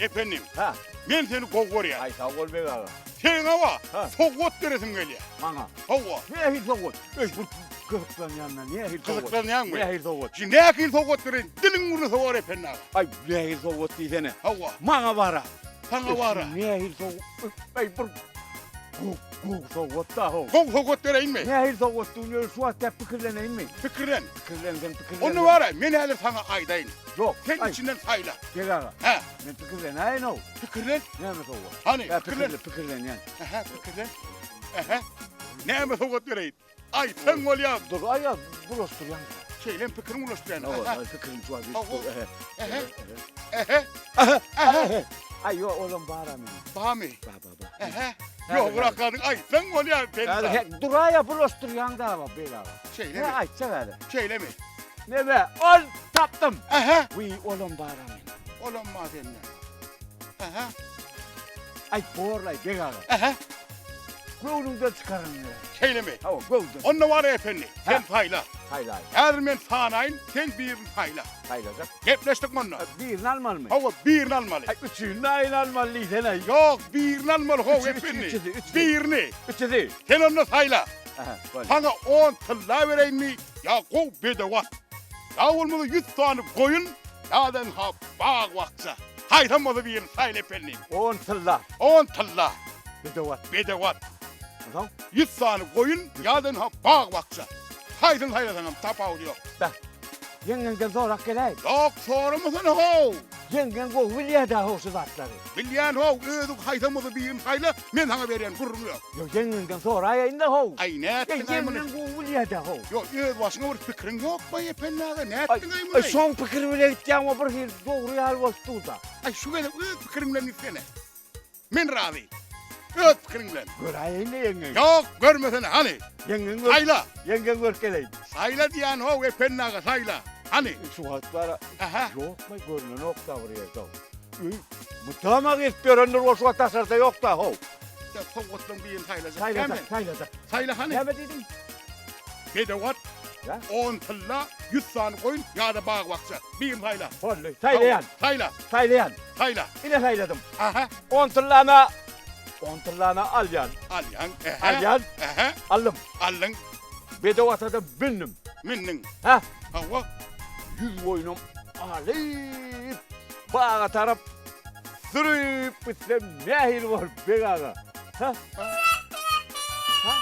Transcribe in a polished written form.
efendim. Ha. Men seni kovgorya. Ay sağ ol be ağa. Sen hava Ha. soğuk deresin geliyor. Bana. Hava. Niye hiç soğuk? Öş bu kızıklan yanına niye hiç soğuk? Kızıklayan mı? Niye hiç soğuk? Şimdi ne yakın soğuk deresin? Dilin bunu soğuk efendim. Ay niye hiç soğuk diyene. Hava. Bana vara. Sana var. Niye hiç soğuk? Ay bu soğuk da ho. Soğuk dereyin mi? Niye hiç soğuk dünya şu hatta fikirleneyim mi? Fikirlen. Fikirlen. Onu var ya, men hele sana aydayın. Yok. Sen Ay, içinden sayla. gel ağa. He. Ben fikirlen. Ay no. Fikirlen. Ne mi soğuk? Hani Ya fikirlen. fikirlen yani. Aha, fikirlen. Aha. Ne mi soğuk dereyin? Ay sen ol ya. Dur ay ya burastur yan. Şeyle fikrini ulaştıran. Ne var? Aha. Ay fikrim şu an. Aha. Ehe. Aha. Aha. Ay yok oğlum bağıramıyorum. Bami. Baba. Aha. Hadi, Yok bırakadın. Ay sen ol ya. Dur ay ya burastur yanda ama böyle ama. Şeyle Ne mi? ay severim. Şeyle mi? Ne be? Ol taptım. Aha. Uy oğlum bağıramıyorum. Olamaz seninle. Aha. Ay borlay begaga. Aha. Gövdümden çıkarın ya. Şeyle mi? Hava gövdüm. Onunla var ya efendi. Sen Ha. sayla. Hayla Her men sanayın, sen bir sayla. haylacak. Gepleştik mi onunla? Bir almalı mı? Hava bir almalı. Ay üçünü aynı almalı sen ay. Yok bir almalı hava Üçü, efendi. üçü. Birini. Üçü değil. Sen onunla sayla. Aha böyle. Sana 10 tılla vereyim mi? Ya kov bedava. Ya olmadı 100 tane koyun. Yadan ha bağ vaksa. Hayranmadı bir yerin sayla efendim. 10 tılla. 10 tılla Bir de var. bedava. Tamam. 100 tane koyun. Yadan ha bağ vaksa. Haydın hayranım tapa oluyor. Yengen zorak gelay. Yok soru musun ho? Yengen go vilya da ho sıvatları. Bilyen ho ödük hayranmadı bir yerin sayla. Men sana veren kurum yok. Yo yengen zoraya indi ho. Ay ne ettin ay bunu? Yengen go vilya da ho. Yok öd başına bir fikrin yok mu efendim ağa? Ne Ay, ettin ay ay bunu? son fikir bile gitti ama bir hil doğru yal vastuda. Ay şu kadar öd fikrimlerini istene. Men razı. Öd fikrimle. Göraya indi yengen. Yok görmesene hani. Yengen gör. Sayla. Yengen gör gelay. Sayla diyen ho efendim ağa sayla. Hani. Şu hatlara Aha. yok mu görünen yok da buraya da. Mutama istiyor onur o tasarda yok da ho. Ya soğuttan bir yerin sayla. Sayla da. Sayla hani. Ne mi dedim? Bedevat. Ya. 10 tılla 100 tane koyun. Ya da bağ vaksa. Bir yerin sayla. Vallahi saylayan. Sayla. Saylayan. Sayla. Yine sayladım. Aha. 10 tırlağına 10 tırlağına al yan. Al yan. Aha. Al yan. Aha. Aldım. Alın. Bedavata da bindim. Minnin. Ha? Hava. 100 boynum alayıp bağa taraf sürüp bitsem ne hil var begaga. Ha? Ha?